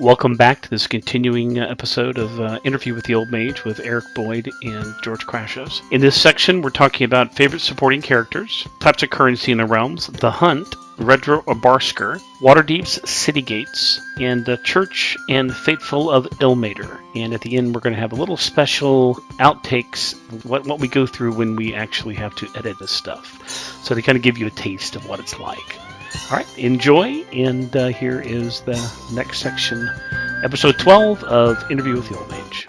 Welcome back to this continuing episode of Interview with the Old Mage with Eric Boyd and George Crashos. In this section, we're talking about favorite supporting characters, types of currency in the realms, the hunt, Redra or Barsker, Waterdeep's city gates, and the church and faithful of Ilmater. And at the end, we're going to have a little special outtakes, what we go through when we actually have to edit this stuff. So to kind of give you a taste of what it's like. All right, enjoy, and here is the next section, episode 12 of Interview with the Old Mage.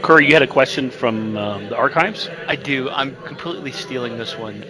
Corey, you had a question from the archives? I do. I'm completely stealing this one.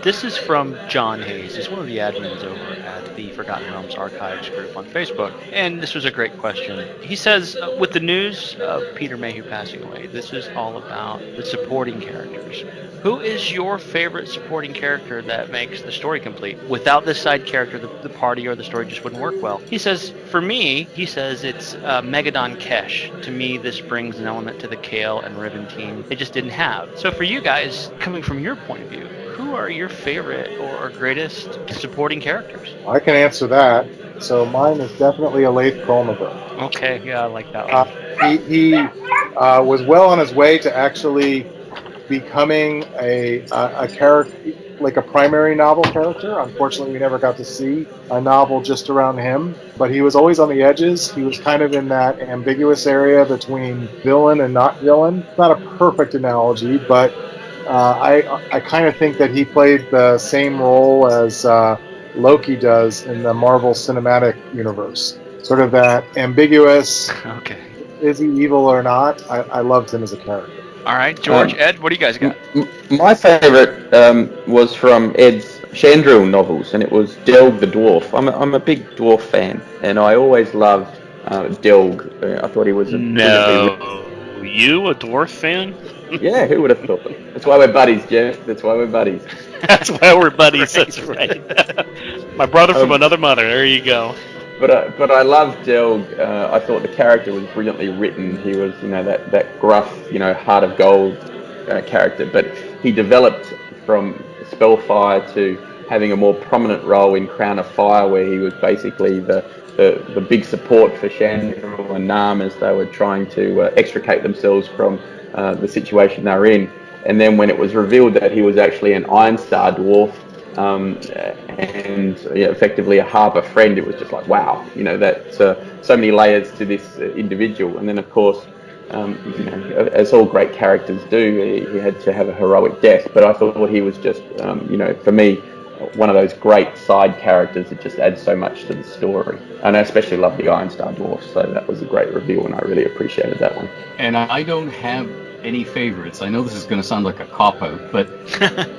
This is from John Hayes. He's one of the admins over at the Forgotten Realms Archives group on Facebook. And this was a great question. He says, with the news of Peter Mayhew passing away, this is all about the supporting characters. Who is your favorite supporting character that makes the story complete? Without this side character, the party or the story just wouldn't work well. He says, for me, it's Megadon Kesh. To me, this brings an element to the Kale and Ribbon team it just didn't have. So for you guys, coming from your point of view, who are your favorite or greatest supporting characters? I can answer that. So mine is definitely Alaith Cormier. Okay, yeah, I like that one. He was well on his way to actually becoming a character, like a primary novel character. Unfortunately, we never got to see a novel just around him, but he was always on the edges. He was kind of in that ambiguous area between villain and not villain. Not a perfect analogy, but I kind of think that he played the same role as Loki does in the Marvel Cinematic Universe. Sort of that ambiguous, okay, is he evil or not? I loved him as a character. All right, George, Ed, what do you guys got? My favourite was from Ed's Chandril novels, and it was Delg the Dwarf. I'm a big dwarf fan, and I always loved Delg. I thought he was a... No, you a dwarf fan? Yeah, who would have thought? That's why we're buddies, Jeff. That's why we're buddies. That's why we're buddies, that's right. My brother from another mother, there you go. But I loved Delg. I thought the character was brilliantly written. He was, that gruff, heart of gold character. But he developed from Spellfire to having a more prominent role in Crown of Fire, where he was basically the big support for Chandril and Nam as they were trying to extricate themselves from the situation they were in. And then when it was revealed that he was actually an Iron Star dwarf, and effectively a harbour friend, it was just like, wow, that's so many layers to this individual. And then of course, as all great characters do, he had to have a heroic death, but I thought he was just, for me, one of those great side characters that just adds so much to the story. And I especially love the Iron Star dwarf, so that was a great reveal and I really appreciated that one. And I don't have any favorites. I know this is going to sound like a cop-out, but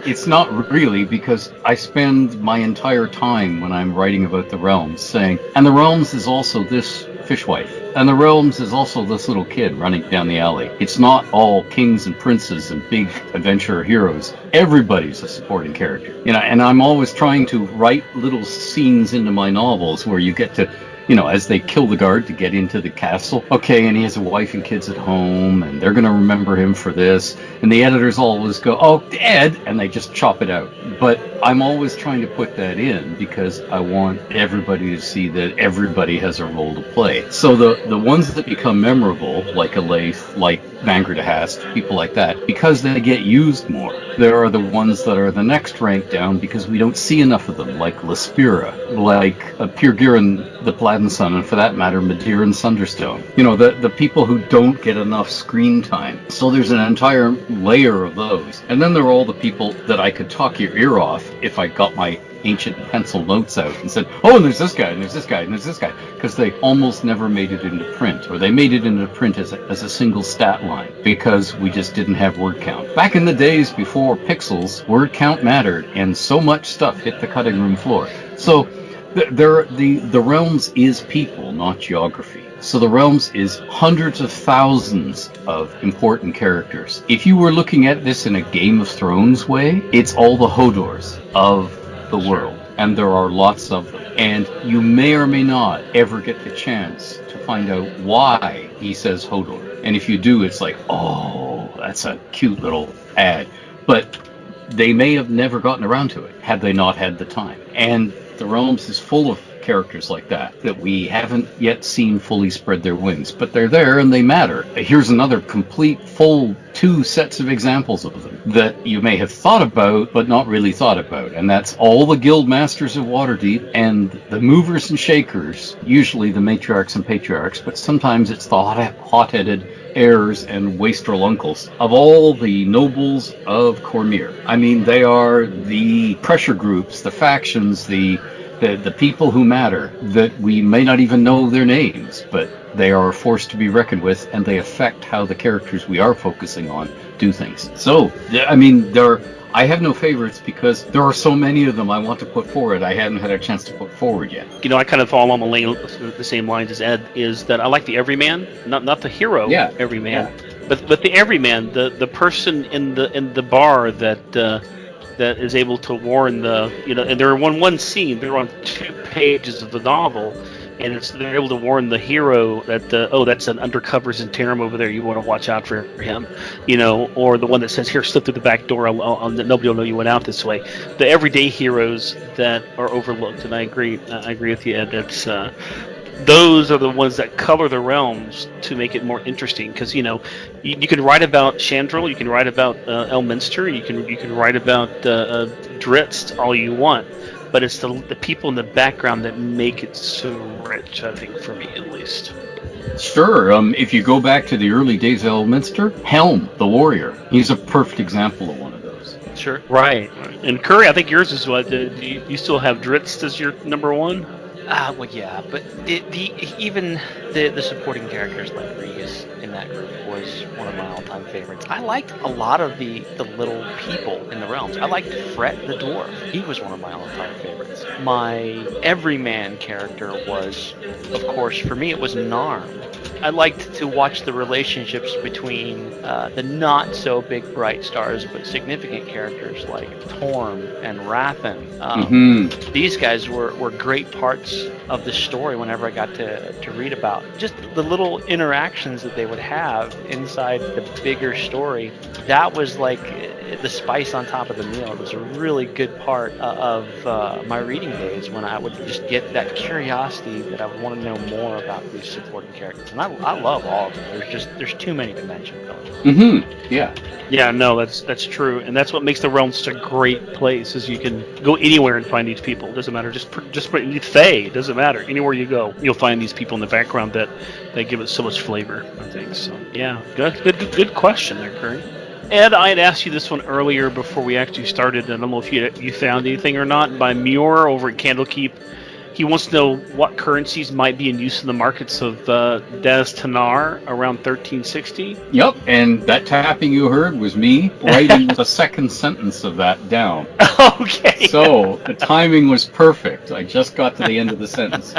it's not really, because I spend my entire time when I'm writing about the realms saying, and the realms is also this fishwife, and the realms is also this little kid running down the alley. It's not all kings and princes and big adventurer heroes. Everybody's a supporting character. And I'm always trying to write little scenes into my novels where you get to, as they kill the guard to get into the castle. Okay, and he has a wife and kids at home, and they're going to remember him for this. And the editors always go, oh, Ed, and they just chop it out. But I'm always trying to put that in because I want everybody to see that everybody has a role to play. So the ones that become memorable, like Alaith, like Vanguard Hast, people like that, because they get used more. There are the ones that are the next rank down because we don't see enough of them, like Lespira, like Pyrgirin the Pladensun, and for that matter, Madeir and Sunderstone. The people who don't get enough screen time. So there's an entire layer of those. And then there are all the people that I could talk your ear off if I got my ancient pencil notes out and said, oh, and there's this guy, and there's this guy, and there's this guy, because they almost never made it into print, or they made it into print as a single stat line, because we just didn't have word count. Back in the days before pixels, word count mattered, and so much stuff hit the cutting room floor. So the realms is people, not geography. So the realms is hundreds of thousands of important characters. If you were looking at this in a Game of Thrones way, it's all the Hodors of the world, and there are lots of them. And you may or may not ever get the chance to find out why he says Hodor. And if you do, it's like, oh, that's a cute little ad. But they may have never gotten around to it had they not had the time. And the Realms is full of characters like that we haven't yet seen fully spread their wings, but they're there and they matter. Here's another complete full 2 sets of examples of them that you may have thought about but not really thought about, and that's all the guild masters of Waterdeep and the movers and shakers, usually the matriarchs and patriarchs, but sometimes it's the hot-headed heirs and wastrel uncles of all the nobles of Cormier. I mean, they are the pressure groups, the factions, the people who matter, that we may not even know their names, but they are a force to be reckoned with, and they affect how the characters we are focusing on do things. So, I mean, I have no favorites because there are so many of them I want to put forward I haven't had a chance to put forward yet. You know, I kind of fall on the same lines as Ed, is that I like the everyman, not the hero everyman, but the everyman, the person in the bar that is able to warn and they're on one scene, they're on 2 pages of the novel, and they're able to warn the hero that that's an undercover Zentarum over there, you want to watch out for him, or the one that says, here, slip through the back door, nobody will know you went out this way. The everyday heroes that are overlooked, and I agree with you, Ed. That's those are the ones that color the realms to make it more interesting, because you can write about Chandril, you can write about Elminster, you can write about Dritz all you want, but it's the people in the background that make it so rich, I think, for me at least. Sure. If you go back to the early days of Elminster, Helm, the warrior, he's a perfect example of one of those. Sure. Right. And Curry, I think yours is what? Do you still have Dritz as your number one? Well, yeah, but even the supporting characters like Regis in that group was one of my all-time favorites. I liked a lot of the little people in the realms. I liked Fret the dwarf. He was one of my all-time favorites. My everyman character was, of course, for me, it was Narm. I liked to watch the relationships between the not-so-big bright stars but significant characters like Torm and Rathan. These guys were great parts of the story whenever I got to read about just the little interactions that they would have inside the bigger story. That was like the spice on top of the meal. It was a really good part of my reading days, when I would just get that curiosity that I would want to know more about these supporting characters. And I love all of them. There's too many to mention, really. Yeah, no, that's true, and that's what makes the realm such a great place. Is you can go anywhere and find these people. It doesn't matter. Just put Faye. It doesn't matter. Anywhere you go, you'll find these people in the background that give it so much flavor, I think. So yeah, good question there, Curry. Ed, I had asked you this one earlier before we actually started, and I don't know if you found anything or not. By Muir over at Candlekeep, he wants to know what currencies might be in use in the markets of Des Tanar around 1360. Yep, and that tapping you heard was me writing the second sentence of that down. Okay. So the timing was perfect. I just got to the end of the sentence.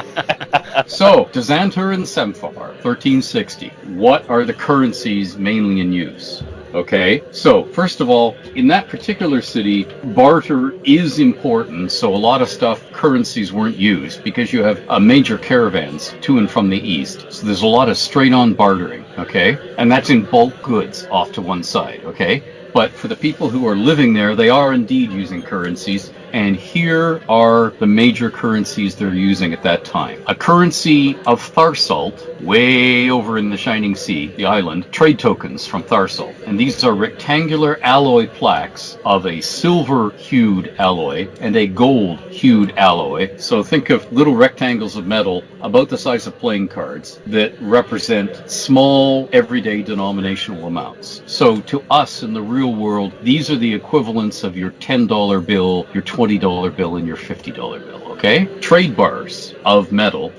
So, Dzantar and Semphar, 1360. What are the currencies mainly in use? Okay, so first of all, in that particular city, barter is important, so a lot of stuff, currencies weren't used, because you have major caravans to and from the east. So there's a lot of straight-on bartering, okay? And that's in bulk goods off to one side, okay? But for the people who are living there, they are indeed using currencies, and here are the major currencies they're using at that time. A currency of Tharsalt, way over in the Shining Sea, the island, trade tokens from Tharsalt. And these are rectangular alloy plaques of a silver-hued alloy and a gold-hued alloy. So think of little rectangles of metal about the size of playing cards that represent small, everyday denominational amounts. So to us in the real world, these are the equivalents of your $10 bill, your $20 bill, and your $50 bill, okay? Trade bars of metal,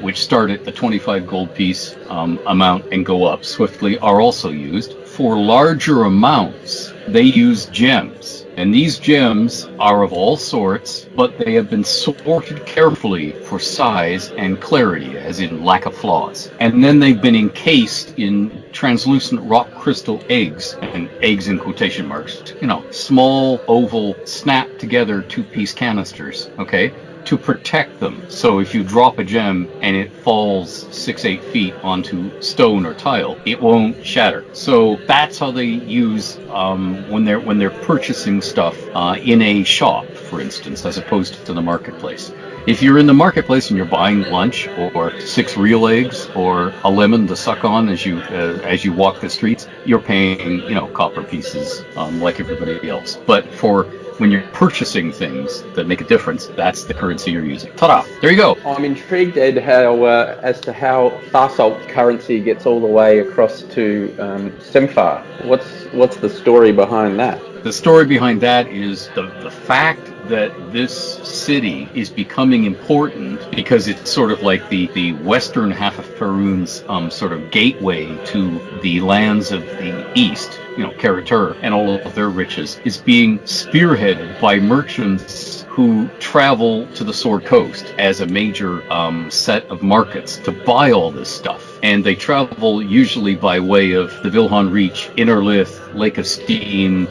which start at the 25 gold piece amount and go up swiftly, are also used. For larger amounts, they use gems. And these gems are of all sorts, but they have been sorted carefully for size and clarity, as in lack of flaws. And then they've been encased in translucent rock crystal eggs, and eggs in quotation marks, small, oval, snap together 2-piece canisters, okay? to protect them. So if you drop a gem and it falls 6-8 feet onto stone or tile, it won't shatter. So that's how they use when they're purchasing stuff in a shop, for instance, as opposed to the marketplace. If you're in the marketplace and you're buying lunch or 6 real eggs or a lemon to suck on as you walk the streets, you're paying copper pieces like everybody else. But for when you're purchasing things that make a difference, that's the currency you're using. Ta-da! There you go. I'm intrigued, Ed, as to how Tharsalt currency gets all the way across to Semphar. What's the story behind that? The story behind that is the fact that this city is becoming important because it's sort of like the western half of Faerun's sort of gateway to the lands of the east, Karatur and all of their riches, is being spearheaded by merchants who travel to the Sword Coast as a major set of markets to buy all this stuff. And they travel usually by way of the Vilhan Reach, Innerlith, Lake of Steam,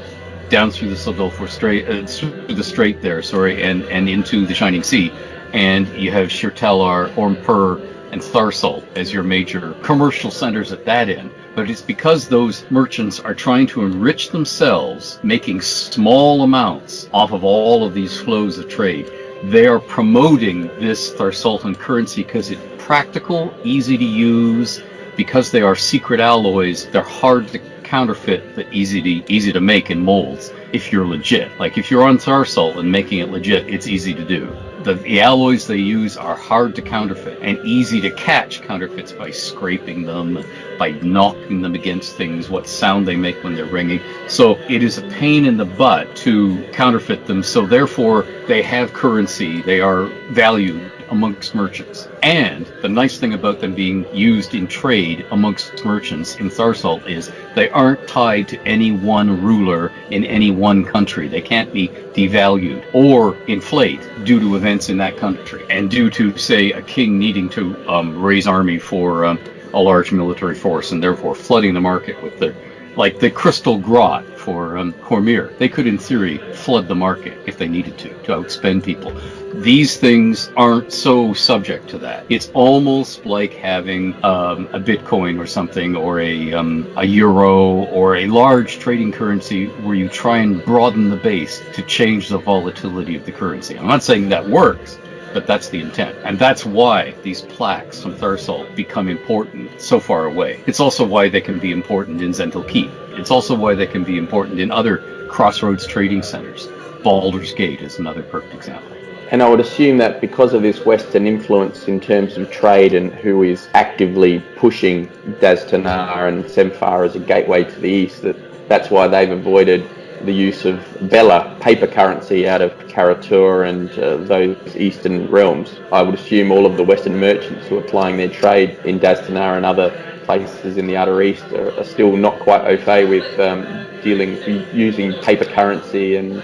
down through the Sildolfur Strait, through the Strait there, and into the Shining Sea. And you have Shirtalar, Ormpur, and Tharsalt as your major commercial centers at that end. But it's because those merchants are trying to enrich themselves, making small amounts off of all of these flows of trade. They are promoting this Tharsaltan currency because it's practical, easy to use. Because they are secret alloys, they're hard to counterfeit, but easy to make in molds if you're legit. Like if you're on Tharsalt and making it legit, it's easy to do. The alloys they use are hard to counterfeit and easy to catch counterfeits by scraping them, by knocking them against things, what sound they make when they're ringing. So it is a pain in the butt to counterfeit them. So therefore they have currency. They are valued amongst merchants. And the nice thing about them being used in trade amongst merchants in Tharsalt is they aren't tied to any one ruler in any one country. They can't be devalued or inflate due to events in that country and due to, say, a king needing to raise army for a large military force and therefore flooding the market with the Crystal Grot for Cormier. They could, in theory, flood the market if they needed to outspend people. These things aren't so subject to that. It's almost like having a Bitcoin or something, or a euro, or a large trading currency where you try and broaden the base to change the volatility of the currency. I'm not saying that works, but that's the intent. And that's why these plaques from Tharsalt become important so far away. It's also why they can be important in Zental Keep. It's also why they can be important in other crossroads trading centers. Baldur's Gate is another perfect example. And I would assume that because of this Western influence in terms of trade and who is actively pushing Daztanar and Semphar as a gateway to the east, that's why they've avoided the use of Bella paper currency out of Karatur and those eastern realms. I would assume all of the Western merchants who are plying their trade in Daztanar and other places in the Outer East are still not quite au fait with using paper currency and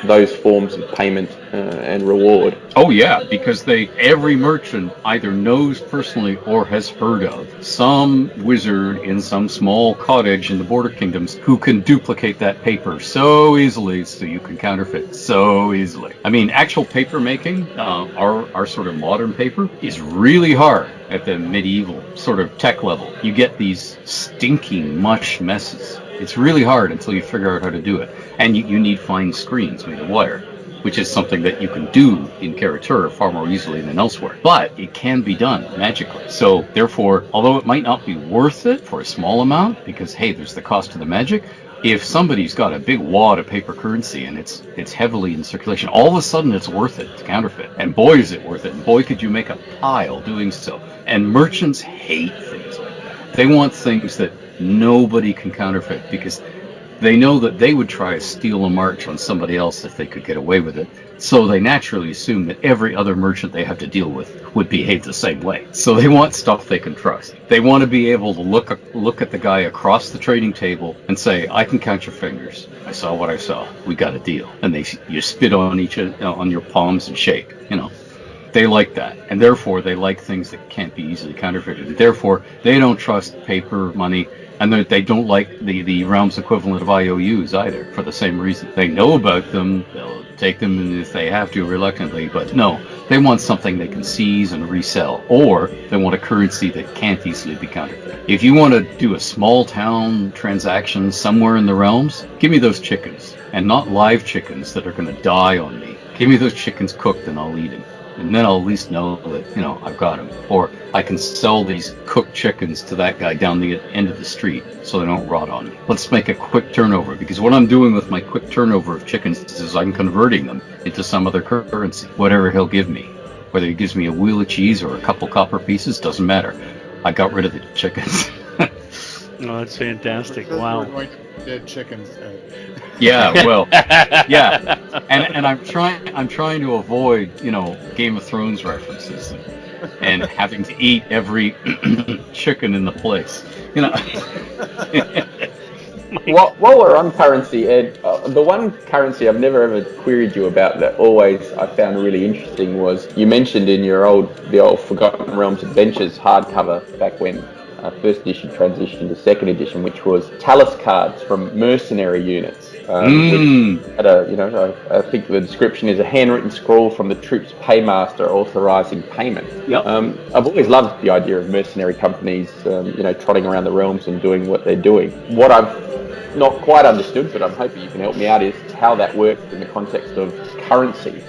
those forms of payment and reward. Oh yeah, because every merchant either knows personally or has heard of some wizard in some small cottage in the Border Kingdoms who can duplicate that paper so easily, so you can counterfeit so easily. I mean, actual paper making, our sort of modern paper, is really hard at the medieval sort of tech level. You get these stinking mush messes. It's really hard until you figure out how to do it. And you need fine screens made of wire, which is something that you can do in Karatur far more easily than elsewhere. But it can be done magically. So therefore, although it might not be worth it for a small amount, because hey, there's the cost of the magic, if somebody's got a big wad of paper currency and it's heavily in circulation, all of a sudden it's worth it to counterfeit. And boy, is it worth it. And boy, could you make a pile doing so. And merchants hate things like that. They want things that nobody can counterfeit because they know that they would try to steal a march on somebody else if they could get away with it. So they naturally assume that every other merchant they have to deal with would behave the same way. So they want stuff they can trust. They want to be able to look at the guy across the trading table and say, I can count your fingers. I saw what I saw. We got a deal. And you spit on on your palms and shake, They like that, and therefore they like things that can't be easily counterfeited. And therefore, they don't trust paper money, and they don't like the realm's equivalent of IOUs either, for the same reason. They know about them, take them if they have to reluctantly, but no, they want something they can seize and resell, or they want a currency that can't easily be counterfeit. If you want to do a small town transaction somewhere in the realms, give me those chickens, and not live chickens that are going to die on me. Give me those chickens cooked and I'll eat them. And then I'll at least know that, I've got them. Or I can sell these cooked chickens to that guy down the end of the street so they don't rot on me. Let's make a quick turnover, because what I'm doing with my quick turnover of chickens is I'm converting them into some other currency, whatever he'll give me. Whether he gives me a wheel of cheese or a couple copper pieces, doesn't matter. I got rid of the chickens. Oh, that's fantastic. Because Wow. we're going to dead chickens. Yeah, well, yeah, and I'm trying to avoid Game of Thrones references and having to eat every chicken in the place. While we're on currency, Ed, the one currency I've never ever queried you about that always I found really interesting was you mentioned in the old Forgotten Realms Adventures hardcover back when first edition transitioned to second edition, which was talus cards from mercenary units. Which had I think the description is a handwritten scroll from the troop's paymaster authorizing payment. Yep. I've always loved the idea of mercenary companies, trotting around the realms and doing what they're doing. What I've not quite understood, but I'm hoping you can help me out, is how that works in the context of currency.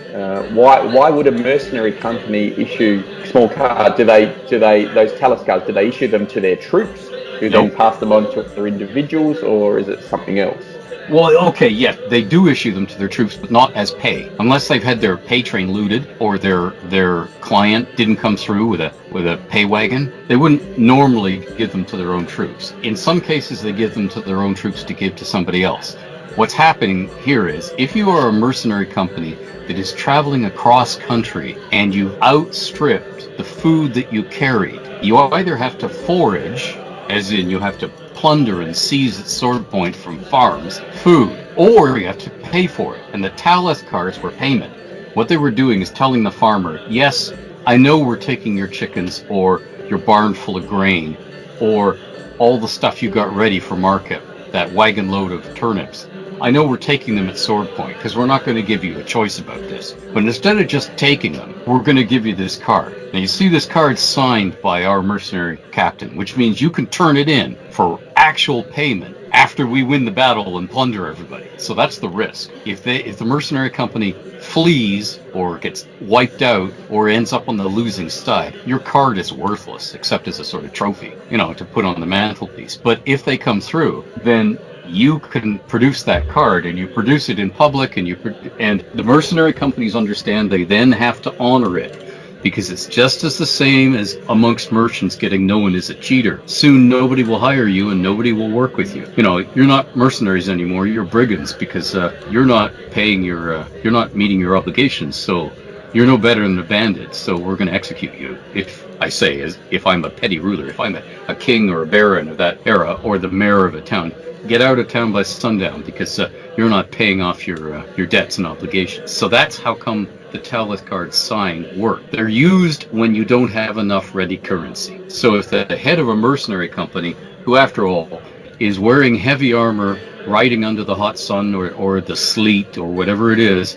Why would a mercenary company issue small cards? Do they those talus cards? Do they issue them to their troops, who then pass them on to other individuals, or is it something else? Well, okay, yeah, they do issue them to their troops, but not as pay, unless they've had their pay train looted or their client didn't come through with a pay wagon. They wouldn't normally give them to their own troops. In some cases, they give them to their own troops to give to somebody else. What's happening here is, if you are a mercenary company that is traveling across country and you've outstripped the food that you carried, you either have to forage, as in you have to plunder and seize at sword point from farms food, or you have to pay for it. And the talus cards were payment. What they were doing is telling the farmer, yes, I know we're taking your chickens or your barn full of grain or all the stuff you got ready for market, that wagon load of turnips. I know we're taking them at sword point because we're not going to give you a choice about this. But instead of just taking them, we're going to give you this card. Now you see this card signed by our mercenary captain, which means you can turn it in for actual payment after we win the battle and plunder everybody. So that's the risk. If the mercenary company flees or gets wiped out or ends up on the losing side, your card is worthless except as a sort of trophy, to put on the mantelpiece. But if they come through, then you can produce that card, and you produce it in public, and the mercenary companies understand they then have to honor it, because it's just as the same as amongst merchants getting known as a cheater. Soon nobody will hire you and nobody will work with you. You're not mercenaries anymore, you're brigands, because you're not paying you're not meeting your obligations, so you're no better than a bandit, so we're going to execute you. If I'm a petty ruler, if I'm a king or a baron of that era, or the mayor of a town, get out of town by sundown, because you're not paying off your debts and obligations. So that's how come the talus cards sign work. They're used when you don't have enough ready currency. So if the head of a mercenary company, who after all is wearing heavy armor, riding under the hot sun or the sleet or whatever it is,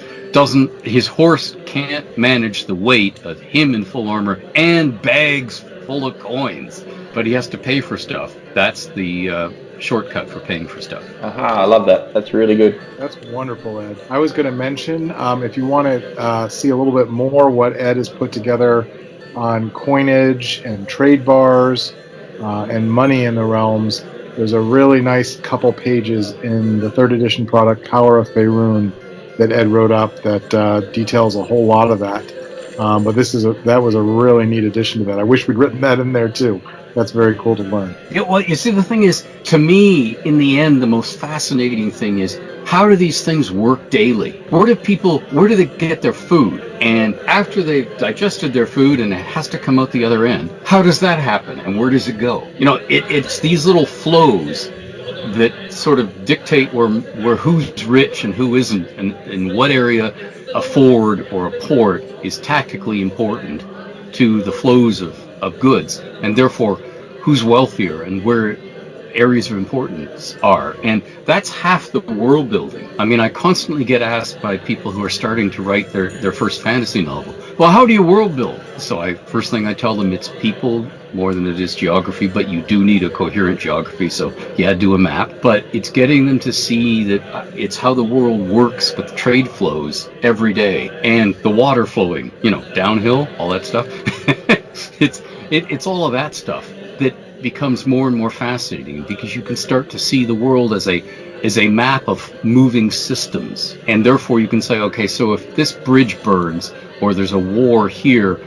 his horse can't manage the weight of him in full armor and bags full of coins, but he has to pay for stuff. That's the shortcut for paying for stuff. Aha, I love that. That's really good. That's wonderful, Ed. I was going to mention, if you want to see a little bit more what Ed has put together on coinage and trade bars and money in the realms, there's a really nice couple pages in the third edition product, Power of Faerun, that Ed wrote up that details a whole lot of that. But that was a really neat addition to that. I wish we'd written that in there too. That's very cool to learn. Yeah, well, you see, the thing is, to me, in the end, the most fascinating thing is, how do these things work daily? Where do they get their food? And after they've digested their food and it has to come out the other end, how does that happen? And where does it go? It's these little flows that sort of dictate where who's rich and who isn't, and what area a ford or a port is tactically important to the flows of goods, and therefore who's wealthier and where areas of importance are. And that's half the world building. I mean, I constantly get asked by people who are starting to write their first fantasy novel, well, how do you world build? So first thing I tell them, it's people more than it is geography, but you do need a coherent geography, so yeah, do a map. But it's getting them to see that it's how the world works with trade flows every day, and the water flowing, downhill, all that stuff. It's all of that stuff that becomes more and more fascinating, because you can start to see the world as a map of moving systems, and therefore you can say, okay, so if this bridge burns, or there's a war here,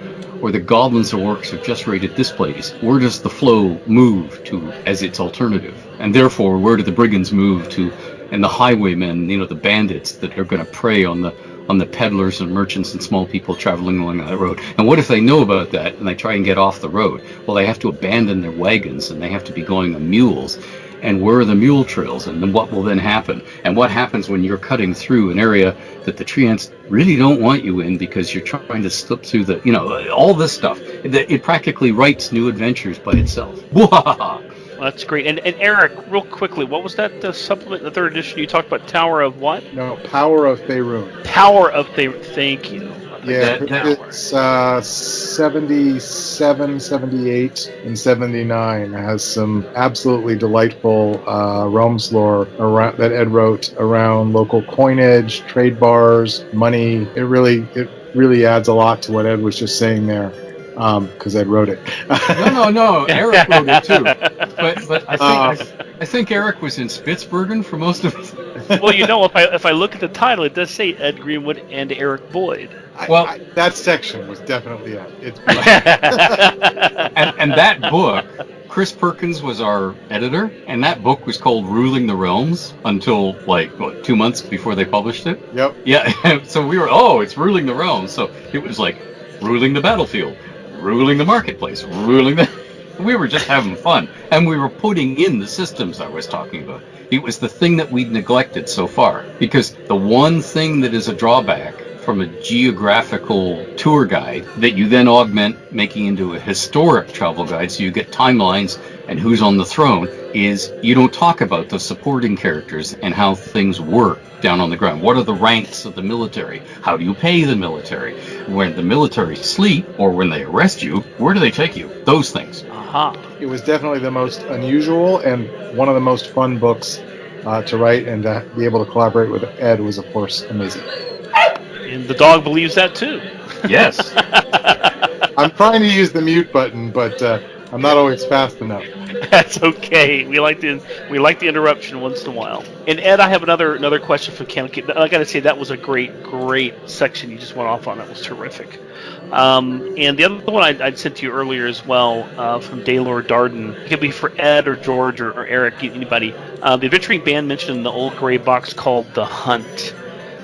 or the goblins or orcs have just raided this place, where does the flow move to as its alternative? And therefore, where do the brigands move to, and the highwaymen, the bandits that are going to prey on the peddlers and merchants and small people traveling along that road? And what if they know about that and they try and get off the road? Well, they have to abandon their wagons and they have to be going on mules. And where are the mule trails? And then what will then happen? And what happens when you're cutting through an area that the tree ants really don't want you in, because you're trying to slip through all this stuff. It practically writes new adventures by itself. Well, that's great. And Eric, real quickly, what was that supplement, the third edition? You talked about Tower of what? No, Power of Faerun. Power of Faerun. Thank you. Yeah, it's 77, 78, and 79. It has some absolutely delightful realms lore that Ed wrote around local coinage, trade bars, money. It really adds a lot to what Ed was just saying there, because Ed wrote it. No. Eric wrote it too. But I think Eric was in Spitsbergen for most of it. Well, if I look at the title, it does say Ed Greenwood and Eric Boyd. That section was definitely it. It's and that book, Chris Perkins was our editor, and that book was called Ruling the Realms until 2 months before they published it. Yep. Yeah. So we were, it's Ruling the Realms. So it was like ruling the battlefield, ruling the marketplace, we were just having fun, and we were putting in the systems I was talking about. It was the thing that we'd neglected so far, because the one thing that is a drawback from a geographical tour guide that you then augment making into a historic travel guide, so you get timelines and who's on the throne, is you don't talk about the supporting characters and how things work down on the ground. What are the ranks of the military? How do you pay the military? When the military sleep or when they arrest you, where do they take you? Those things. It was definitely the most unusual and one of the most fun books to write, and to be able to collaborate with Ed was, of course, amazing. And the dog believes that too. Yes. I'm trying to use the mute button, but I'm not always fast enough. That's okay. We like the interruption once in a while. And Ed, I have another question for Ken. I got to say that was a great section you just went off on. That was terrific. And the other one I'd sent to you earlier as well, from Daylor Darden. It could be for Ed or George or Eric, anybody. The adventuring band mentioned in the old gray box called The Hunt.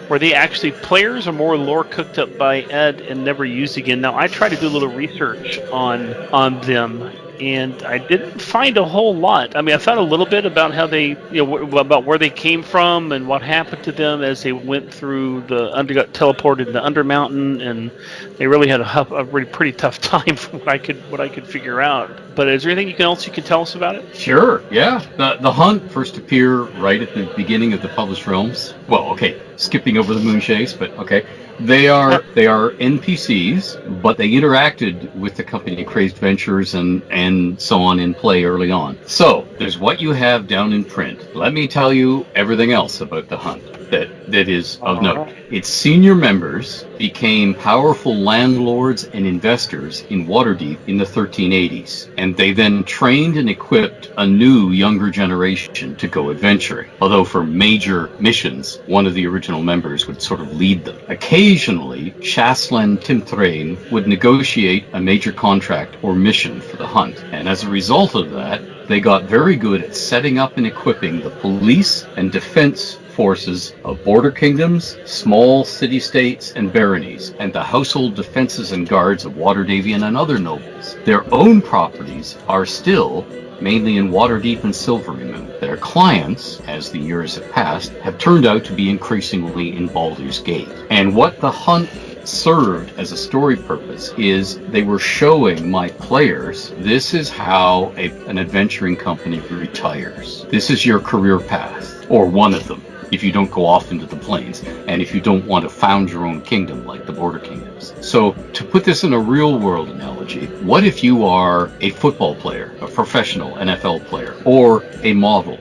Were they actually players or more lore cooked up by Ed and never used again? Now, I tried to do a little research on them, and I didn't find a whole lot. I mean, I found a little bit about how they, about where they came from and what happened to them as they went through got teleported to the Undermountain, and they really had a really pretty tough time from what I could figure out. But is there anything else you can tell us about it? Sure, yeah. The Hunt first appear right at the beginning of the published realms. Well, okay, skipping over the Moonchase, but okay. They are NPCs, but they interacted with the company Crazed Ventures and so on in play early on. So there's what you have down in print. Let me tell you everything else about the Hunt that is of note. Its senior members became powerful landlords and investors in Waterdeep in the 1380s, and they then trained and equipped a new, younger generation to go adventuring. Although for major missions, one of the original members would sort of lead them. Occasionally, Shaslan Timthrain would negotiate a major contract or mission for the Hunt, and as a result of that, they got very good at setting up and equipping the police and defense forces of border kingdoms, small city-states, and baronies, and the household defenses and guards of Waterdavian and other nobles. Their own properties are still mainly in Waterdeep and Silverymoon. Their clients, as the years have passed, have turned out to be increasingly in Baldur's Gate. And what the Hunt served as a story purpose is they were showing my players, this is how an adventuring company retires. This is your career path, or one of them, if you don't go off into the plains, and if you don't want to found your own kingdom like the Border Kingdoms. So to put this in a real world analogy, what if you are a football player, a professional NFL player, or a model,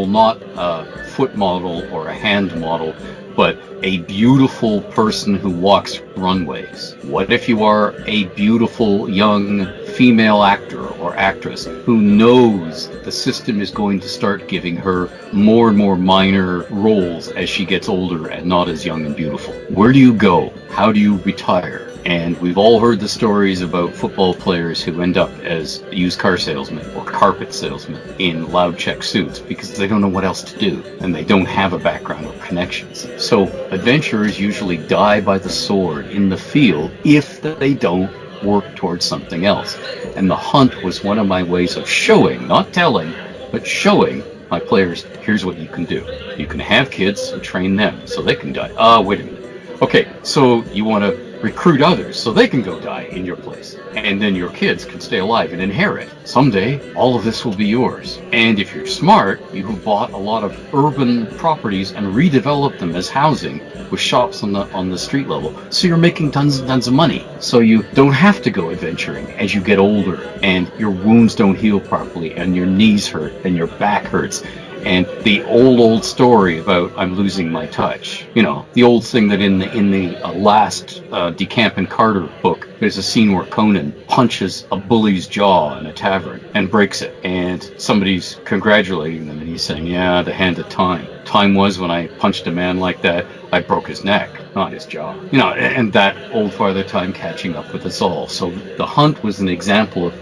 not a foot model or a hand model, but a beautiful person who walks runways? What if you are a beautiful young female actor or actress who knows the system is going to start giving her more and more minor roles as she gets older and not as young and beautiful? Where do you go? How do you retire? And we've all heard the stories about football players who end up as used car salesmen or carpet salesmen in loud check suits because they don't know what else to do and they don't have a background or connections. So adventurers usually die by the sword in the field if they don't work towards something else. And the hunt was one of my ways of showing, not telling, but showing my players, here's what you can do. You can have kids and train them so they can die. Wait a minute. Okay, so you want to recruit others so they can go die in your place. And then your kids can stay alive and inherit. Someday, all of this will be yours. And if you're smart, you have bought a lot of urban properties and redeveloped them as housing with shops on the street level. So you're making tons and tons of money. So you don't have to go adventuring as you get older and your wounds don't heal properly and your knees hurt and your back hurts. And the old story about I'm losing my touch, the old thing that in the last DeCamp and Carter book, there's a scene where Conan punches a bully's jaw in a tavern and breaks it, and somebody's congratulating them, and he's saying, "Yeah, the hand of time. Time was when I punched a man like that, I broke his neck, not his jaw." And that old Father Time catching up with us all. So the hunt was an example of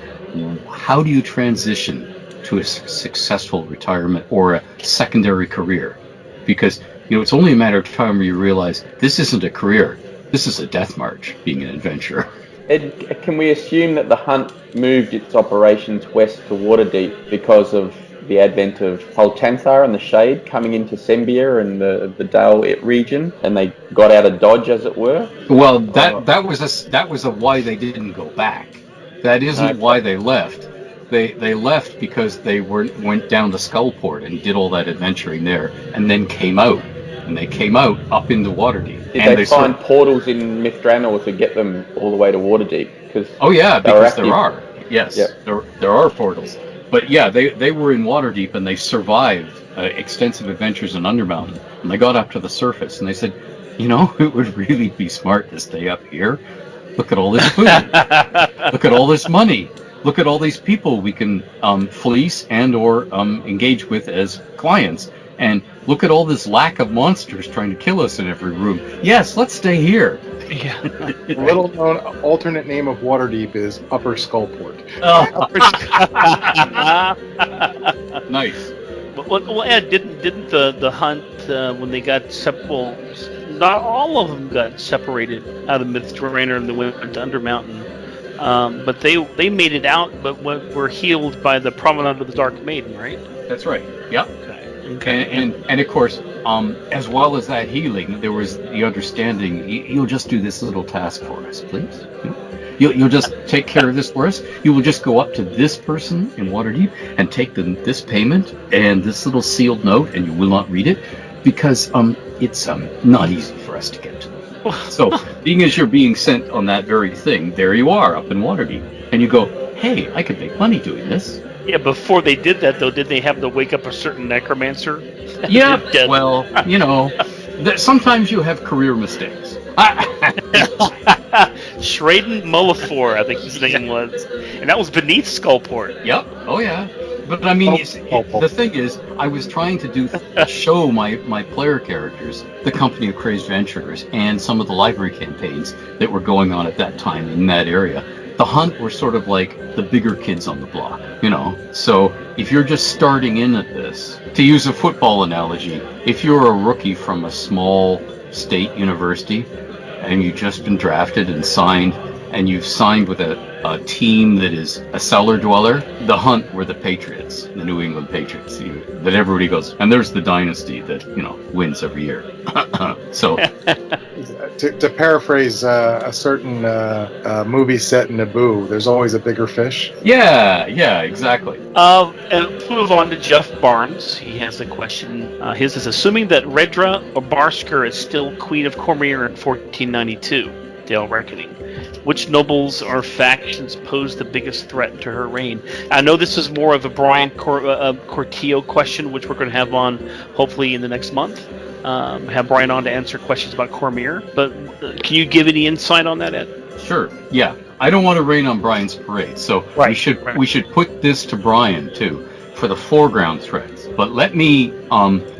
how do you transition to a successful retirement or a secondary career, because it's only a matter of time where you realize this isn't a career, this is a death march, being an adventurer. Ed, can we assume that the hunt moved its operations west to Waterdeep because of the advent of Holtanthar and the Shade coming into Sembia and the Dale region, and they got out of Dodge, as it were? Well, that was a why they didn't go back. That isn't why they left. They left because they went down to Skullport and did all that adventuring there, and then came out. And they came out up into Waterdeep. Did they find portals in Mithranor to get them all the way to Waterdeep? Because there are. Yes, yep. There are portals. But yeah, they were in Waterdeep and they survived extensive adventures in Undermountain. And they got up to the surface and they said, it would really be smart to stay up here. Look at all this food. Look at all this money. Look at all these people we can fleece and or engage with as clients. And look at all this lack of monsters trying to kill us in every room. Yes, let's stay here. Yeah. Little known alternate name of Waterdeep is Upper Skullport. Oh. Nice. Well, Ed, didn't the hunt when they got not all of them got separated out of Mithranor and they went to Undermountain. But they made it out, but were healed by the Promenade of the Dark Maiden, right? That's right. Yep. Okay. And of course, as well as that healing, there was the understanding, you'll just do this little task for us, please. You'll just take care of this for us. You will just go up to this person in Waterdeep and take this payment and this little sealed note, and you will not read it because it's not easy for us to get to. So, being as you're being sent on that very thing, there you are up in Waterdeep, and you go, hey, I could make money doing this. Yeah, before they did that, though, did they have to wake up a certain necromancer? Yeah, well, sometimes you have career mistakes. Shraden Mullafor, I think his name was. And that was beneath Skullport. Yep, oh yeah. But I mean, the thing is, I was trying to show my player characters the Company of Crazed Adventurers and some of the library campaigns that were going on at that time in that area. The hunt were sort of like the bigger kids on the block, So if you're just starting in at this, to use a football analogy, if you're a rookie from a small state university and you've just been drafted and signed and you've signed with a team that is a cellar dweller, the Hunt were the Patriots, the New England Patriots. That everybody goes, and there's the dynasty that wins every year. So, to paraphrase a certain movie set in Naboo, there's always a bigger fish. yeah, exactly. And let's move on to Jeff Barnes. He has a question. His is assuming that Redra or Barsker is still Queen of Cormier in 1492, Dale Reckoning. Which nobles or factions pose the biggest threat to her reign? I know this is more of a Brian Cortillo question, which we're going to have on hopefully in the next month. Have Brian on to answer questions about Cormier. But can you give any insight on that, Ed? Sure. Yeah. I don't want to rain on Brian's parade, so we should put this to Brian too for the foreground threats. But let me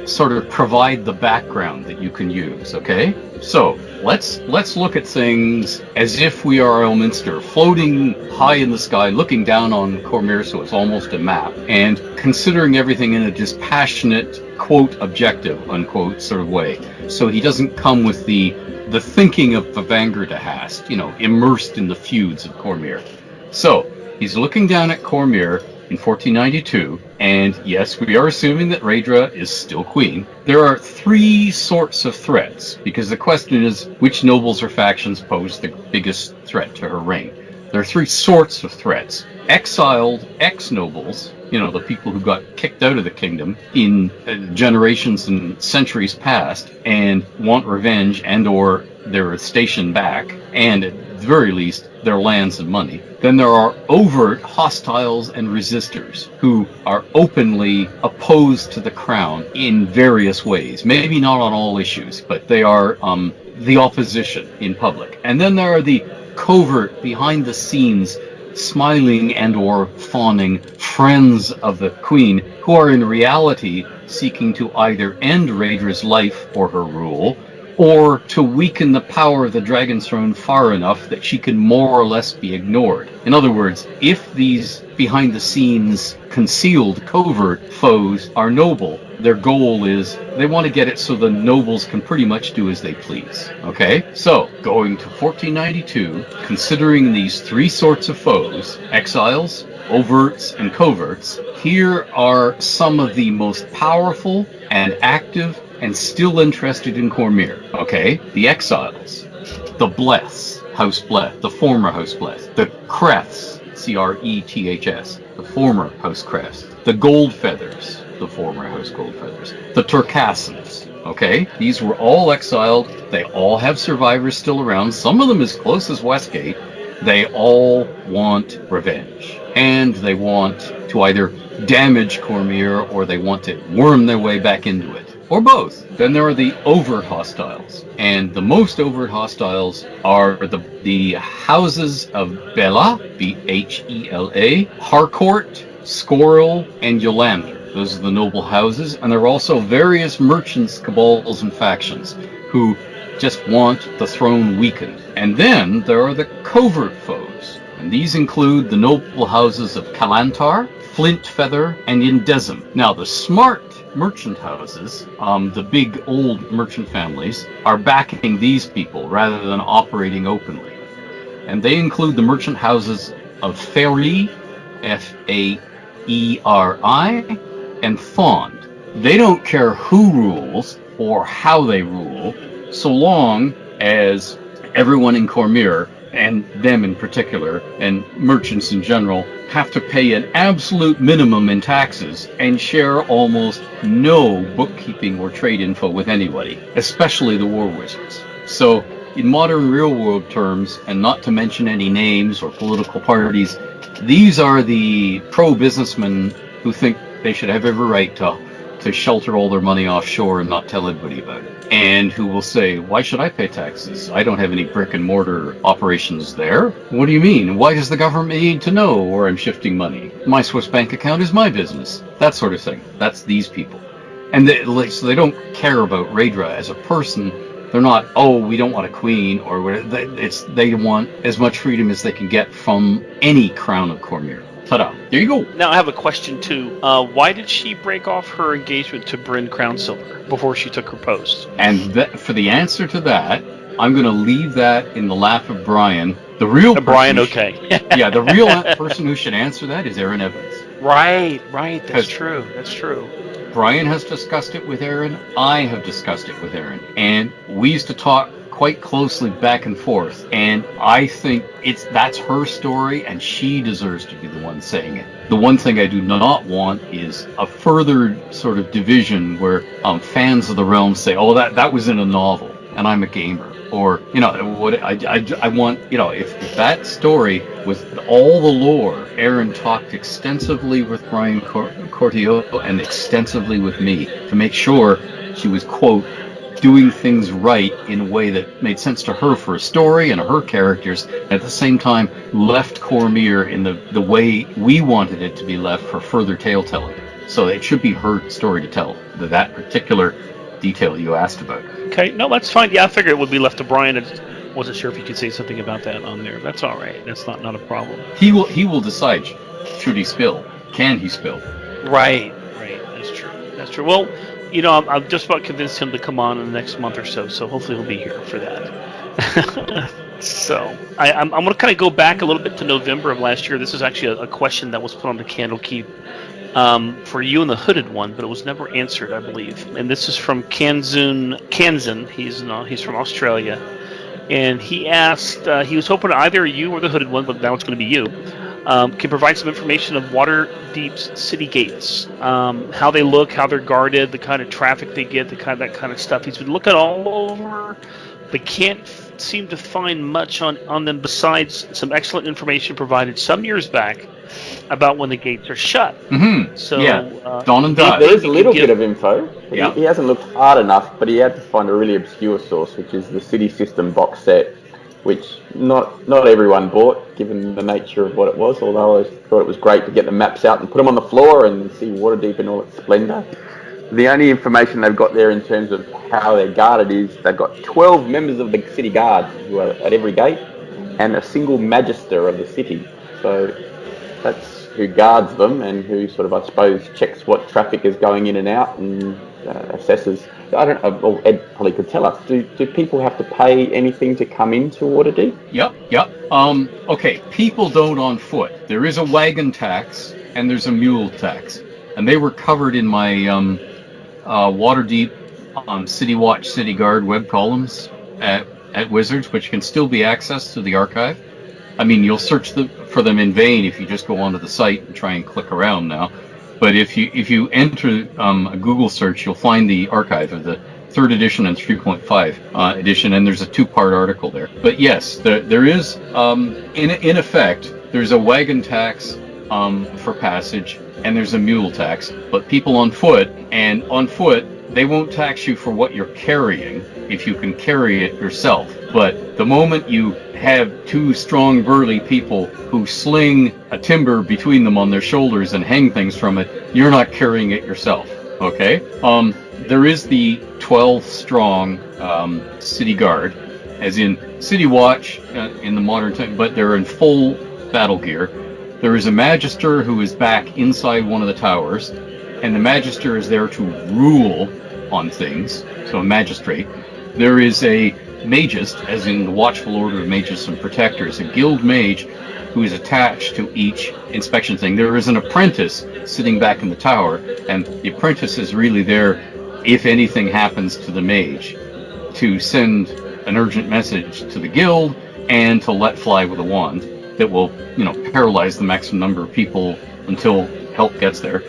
sort of provide the background that you can use. Okay. So let's look at things as if we are Elminster, floating high in the sky, looking down on Cormier, so it's almost a map, and considering everything in a dispassionate, quote, objective, unquote, sort of way. So he doesn't come with the thinking of Vangerdahast, immersed in the feuds of Cormier. So he's looking down at Cormier in 1492, and yes, we are assuming that Raedra is still queen. There are three sorts of threats, because the question is, which nobles or factions pose the biggest threat to her reign? There are three sorts of threats. Exiled ex-nobles, the people who got kicked out of the kingdom in generations and centuries past and want revenge and or their station back, and at the very least, their lands and money. Then there are overt hostiles and resistors who are openly opposed to the crown in various ways. Maybe not on all issues, but they are the opposition in public. And then there are the covert, behind the scenes, smiling and or fawning friends of the queen who are in reality seeking to either end Raedra's life or her rule, or to weaken the power of the Dragon's Throne far enough that she can more or less be ignored. In other words, if these behind-the-scenes, concealed, covert foes are noble, their goal is they want to get it so the nobles can pretty much do as they please. Okay? So, going to 1492, considering these three sorts of foes, exiles, overts, and coverts, here are some of the most powerful and active and still interested in Cormier. Okay? The exiles, the Bless, House Bless, the former House Bless, the Creths, Creths, the former House Creths, the Goldfeathers, the former House Goldfeathers, the Turcassins. Okay? These were all exiled. They all have survivors still around, some of them as close as Westgate. They all want revenge. And they want to either damage Cormier or they want to worm their way back into it. Or both. Then there are the overt hostiles. And the most overt hostiles are the houses of Bela, Bhela, Harcourt, Scoril, and Yolander. Those are the noble houses. And there are also various merchants, cabals, and factions who just want the throne weakened. And then there are the covert foes. And these include the noble houses of Kalantar, Flintfeather, and Indezum. Now, the smart merchant houses, the big old merchant families, are backing these people rather than operating openly. And they include the merchant houses of Faerie, Faeri, and Fond. They don't care who rules or how they rule, so long as everyone in Cormier, and them in particular, and merchants in general, have to pay an absolute minimum in taxes and share almost no bookkeeping or trade info with anybody, especially the war wizards. So, in modern real-world terms, and not to mention any names or political parties, these are the pro-businessmen who think they should have every right to shelter all their money offshore and not tell anybody about it. And who will say, why should I pay taxes? I don't have any brick and mortar operations there. What do you mean? Why does the government need to know where I'm shifting money? My Swiss bank account is my business. That sort of thing. That's these people. And so they don't care about Raedra as a person. They're not, we don't want a queen, or whatever. They want as much freedom as they can get from any crown of Cormier. Ta-da. There you go. Now I have a question too. Why did she break off her engagement to Bryn Crownsilver before she took her post? And for the answer to that, I'm going to leave that in the lap of Brian The real Brian, person okay. yeah, the real person who should answer that is Aaron Evans. Right. That's Because- true. That's true. Brian has discussed it with Aaron. I have discussed it with Aaron. And we used to talk quite closely back and forth. And I think that's her story, and she deserves to be the one saying it. The one thing I do not want is a further sort of division where fans of the realm say, oh, that was in a novel, and I'm a gamer. Or, what I want, if that story with all the lore, Aaron talked extensively with Brian Cortio and extensively with me to make sure she was, quote, doing things right in a way that made sense to her for a story and her characters, and at the same time left Cormier in the way we wanted it to be left for further tale telling. So it should be her story to tell, that particular detail you asked about. Okay, no, that's fine. Yeah, I figured it would be left to Brian. I wasn't sure if you could say something about that on there. That's all right. That's not a problem. He will decide, should he spill? Can he spill? Right. That's true. Well, I've just about convinced him to come on in the next month or so hopefully he'll be here for that. So I'm going to kind of go back a little bit to November of last year. This is actually a question that was put on the Candlekeep for you and the Hooded One, but it was never answered, I believe. And this is from Kanzan. He's from Australia, and he asked. He was hoping either you or the Hooded One, but now it's going to be you. Can provide some information of Waterdeep's city gates, how they look, how they're guarded, the kind of traffic they get, that kind of stuff. He's been looking all over, but can't seem to find much on them besides some excellent information provided some years back about when the gates are shut. Mm-hmm. So yeah, Dawn and Dusk. There is a little bit of info. Yeah. He hasn't looked hard enough, but he had to find a really obscure source, which is the City System box set, which not everyone bought, given the nature of what it was, although I thought it was great to get the maps out and put them on the floor and see Waterdeep in all its splendour. The only information they've got there in terms of how they're guarded is they've got 12 members of the city guard who are at every gate and a single magister of the city. So that's who guards them and who sort of, I suppose, checks what traffic is going in and out and assesses. I don't know, well, Ed probably could tell us, do people have to pay anything to come into Waterdeep? Yep. Okay, people don't on foot. There is a wagon tax and there's a mule tax. And they were covered in my Waterdeep City Watch, City Guard web columns at Wizards, which can still be accessed through the archive. I mean, you'll search for them in vain if you just go onto the site and try and click around now. But if you enter a Google search, you'll find the archive of the 3rd edition and 3.5 edition, and there's a 2-part article there. But yes, there is, in effect, there's a wagon tax for passage, and there's a mule tax. But people on foot, they won't tax you for what you're carrying if you can carry it yourself. But the moment you have 2 strong, burly people who sling a timber between them on their shoulders and hang things from it, you're not carrying it yourself, okay? There is the 12 strong city guard, as in City Watch in the modern time, but they're in full battle gear. There is a magister who is back inside one of the towers, and the magister is there to rule on things, so a magistrate. There is a magist, as in the Watchful Order of Mages and Protectors, a guild mage who is attached to each inspection thing. There is an apprentice sitting back in the tower, and the apprentice is really there if anything happens to the mage, to send an urgent message to the guild and to let fly with a wand that will, paralyze the maximum number of people until help gets there.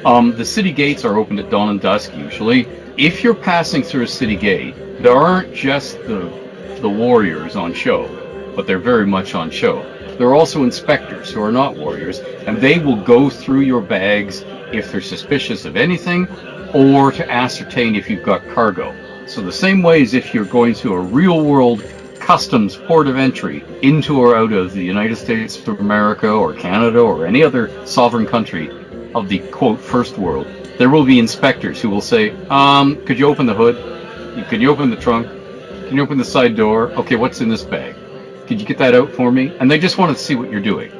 The city gates are opened at dawn and dusk usually. If you're passing through a city gate, there aren't just the warriors on show, but they're very much on show. There are also inspectors who are not warriors, and they will go through your bags if they're suspicious of anything, or to ascertain if you've got cargo. So the same way as if you're going to a real-world customs port of entry into or out of the United States of America or Canada or any other sovereign country of the, quote, first world, there will be inspectors who will say, could you open the hood? Can you open the trunk? Can you open the side door? Okay, what's in this bag? Could you get that out for me? And they just want to see what you're doing.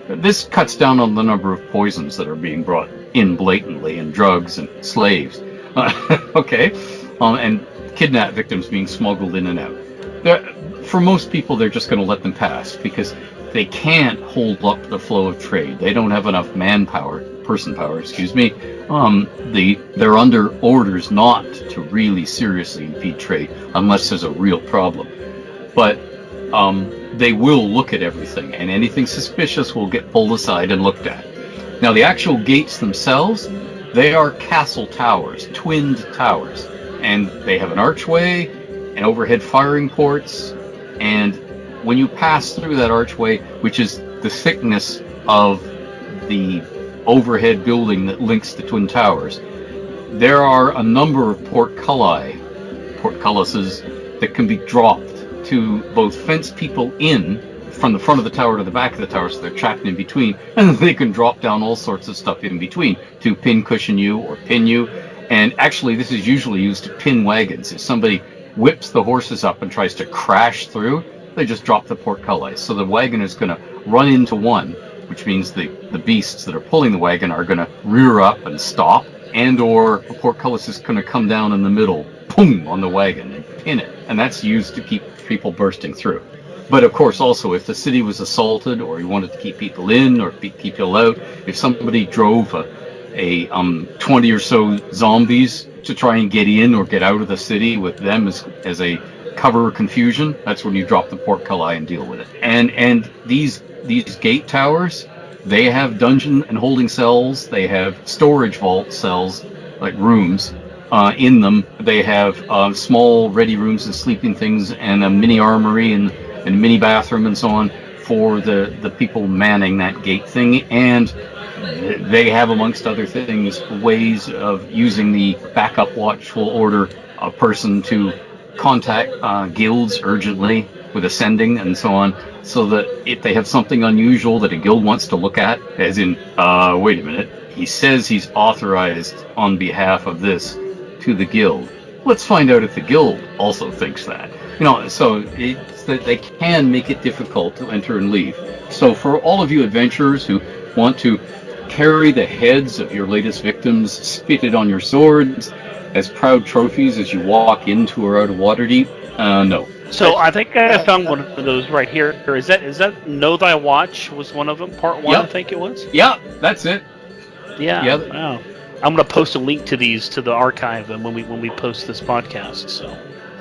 This cuts down on the number of poisons that are being brought in blatantly, and drugs and slaves. Okay? And kidnap victims being smuggled in and out. for most people, they're just going to let them pass because they can't hold up the flow of trade. They don't have enough person power, excuse me. They're under orders not to really seriously impede trade unless there's a real problem. But they will look at everything, and anything suspicious will get pulled aside and looked at. Now, the actual gates themselves, they are castle towers, twinned towers, and they have an archway and overhead firing ports, and when you pass through that archway, which is the thickness of the overhead building that links the twin towers, there are a number of portcullises that can be dropped to both fence people in from the front of the tower to the back of the tower, so they're trapped in between, and they can drop down all sorts of stuff in between to pin cushion you or pin you. And actually, this is usually used to pin wagons. If somebody whips the horses up and tries to crash through, they just drop the portcullis. So the wagon is going to run into one, which means the beasts that are pulling the wagon are going to rear up and stop, and or a portcullis is going to come down in the middle, boom, on the wagon and pin it. And that's used to keep people bursting through. But of course, also, if the city was assaulted, or you wanted to keep people in or keep people out, if somebody drove a 20 or so zombies to try and get in or get out of the city with them as a cover of confusion, that's when you drop the portcullis and deal with it. And these gate towers, they have dungeon and holding cells, they have storage vault cells, like rooms, in them. They have small ready rooms and sleeping things, and a mini armory and a mini bathroom and so on for the people manning that gate thing. And they have, amongst other things, ways of using the backup watchful order person to contact guilds urgently with ascending and so on, so that if they have something unusual that a guild wants to look at, as in, wait a minute, he says he's authorized on behalf of this to the guild. Let's find out if the guild also thinks that. So it's that they can make it difficult to enter and leave. So for all of you adventurers who want to carry the heads of your latest victims spitted on your swords as proud trophies as you walk into or out of Waterdeep, no. So I think I found one of those right here. Is that Know Thy Watch was one of them? Part 1, Yep. I think it was. Yeah, that's it. Yeah. Yeah. Wow. I'm going to post a link to these to the archive and when we post this podcast. So.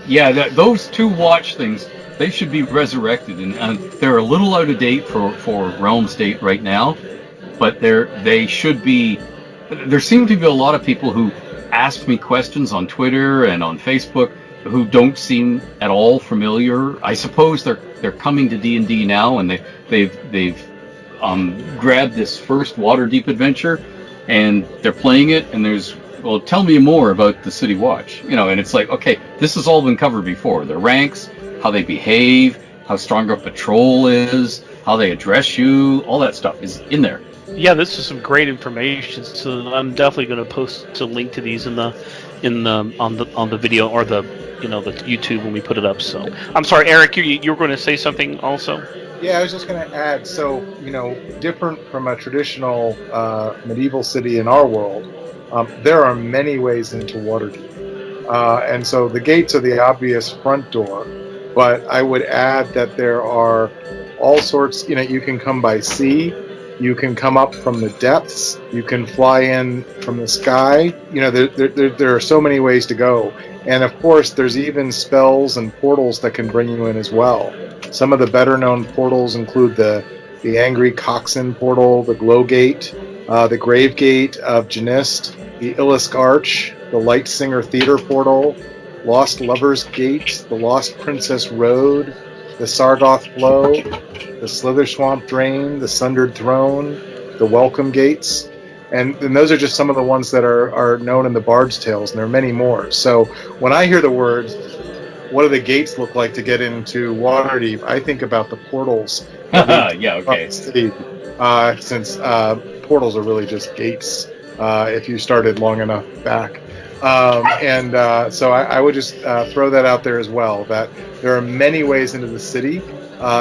Yeah, those two watch things, they should be resurrected, and they're a little out of date for Realm State right now, but they should be. There seem to be a lot of people who ask me questions on Twitter and on Facebook who don't seem at all familiar. I suppose they're coming to D&D now, and they've grabbed this first Waterdeep adventure, and they're playing it, and well, tell me more about the City Watch. And it's like, okay, this has all been covered before. Their ranks, how they behave, how strong a patrol is, how they address you, all that stuff is in there. Yeah, this is some great information. So I'm definitely going to post a link to these on the video or the YouTube when we put it up. So I'm sorry, Eric, you were going to say something also. Yeah, I was just going to add. So different from a traditional medieval city in our world, there are many ways into Waterdeep, and so the gates are the obvious front door. But I would add that there are all sorts. You can come by sea. You can come up from the depths. You can fly in from the sky. There are so many ways to go. And of course, there's even spells and portals that can bring you in as well. Some of the better-known portals include the Angry Coxswain portal, the Glow Gate, the Grave Gate of Janist, the Illisk Arch, the Light Singer Theater portal, Lost Lovers Gate, the Lost Princess Road, the Sargoth Flow, the Slither Swamp Drain, the Sundered Throne, the Welcome Gates, and those are just some of the ones that are known in the Bard's Tales, and there are many more. So when I hear the words, what do the gates look like to get into Waterdeep, I think about the portals. Yeah, okay. City, since portals are really just gates if you started long enough back. So I would just throw that out there as well, that there are many ways into the city,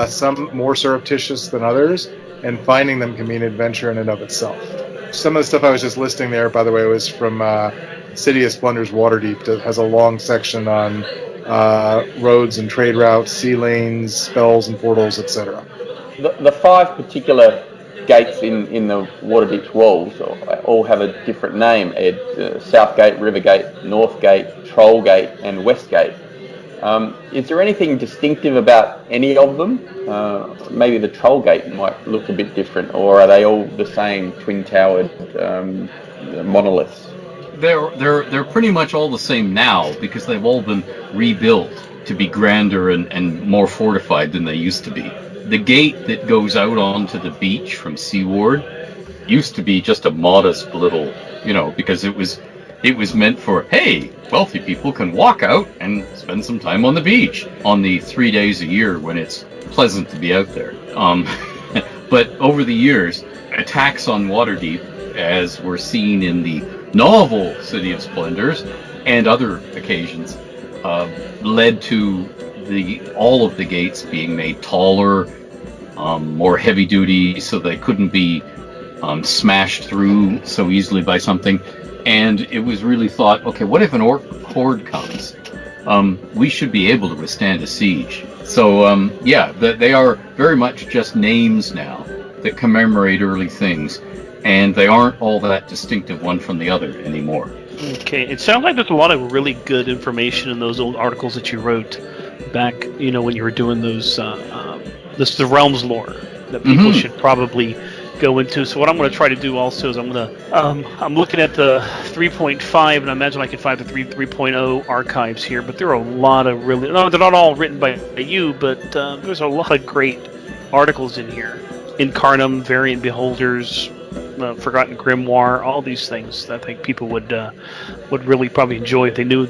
some more surreptitious than others, and finding them can be an adventure in and of itself. Some of the stuff I was just listing there, by the way, was from City of Splendor's Waterdeep, that has a long section on roads and trade routes, sea lanes, spells and portals, etc. The 5 particular gates in the Waterdeep's walls all have a different name, Ed. South Gate, River Gate, North Gate, Troll Gate, and West Gate. Is there anything distinctive about any of them? Maybe the Troll Gate might look a bit different, or are they all the same twin-towered monoliths? They're pretty much all the same now because they've all been rebuilt to be grander and more fortified than they used to be. The gate that goes out onto the beach from Seaward used to be just a modest little, because it was meant for, hey, wealthy people can walk out and spend some time on the beach on the 3 days a year when it's pleasant to be out there. But over the years, attacks on Waterdeep, as we're seen in the novel City of Splendors and other occasions, led to all of the gates being made taller, more heavy duty, so they couldn't be smashed through so easily by something. And it was really thought, okay, what if an orc horde comes? We should be able to withstand a siege. So they are very much just names now that commemorate early things, and they aren't all that distinctive one from the other anymore. Okay, it sounds like there's a lot of really good information in those old articles that you wrote back, when you were doing those, the Realms lore that people should probably go into. So what I'm going to try to do also is I'm looking at the 3.5, and I imagine I can find the 3.0 archives here, but there are a lot of they're not all written by you, but there's a lot of great articles in here. Incarnum, Variant Beholders, Forgotten Grimoire, all these things that I think people would really probably enjoy if they knew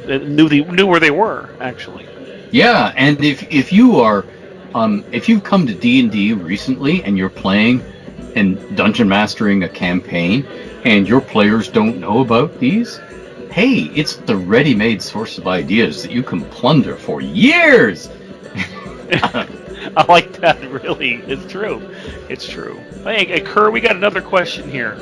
where they were, actually. Yeah, and if you are if you've come to D&D recently and you're playing and dungeon mastering a campaign and your players don't know about these, hey, it's the ready-made source of ideas that you can plunder for years. I like that, really. It's true. Hey, Kerr, we got another question here.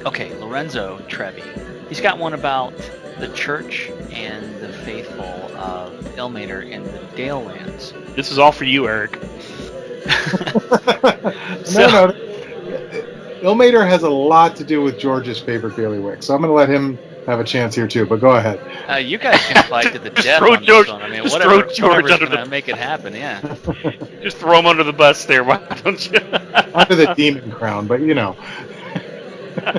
Okay, Lorenzo Trevi. He's got one about the church and the faithful of Ilmater in the Dalelands. This is all for you, Eric. No. Ilmater has a lot to do with George's favorite bailiwick, so I'm going to let him have a chance here too. But go ahead. You guys can fight to the death throw on George, this one. I mean, just whatever's throw George under going to make it happen. Yeah. Just throw him under the bus there. Why don't you? Under the demon crown, but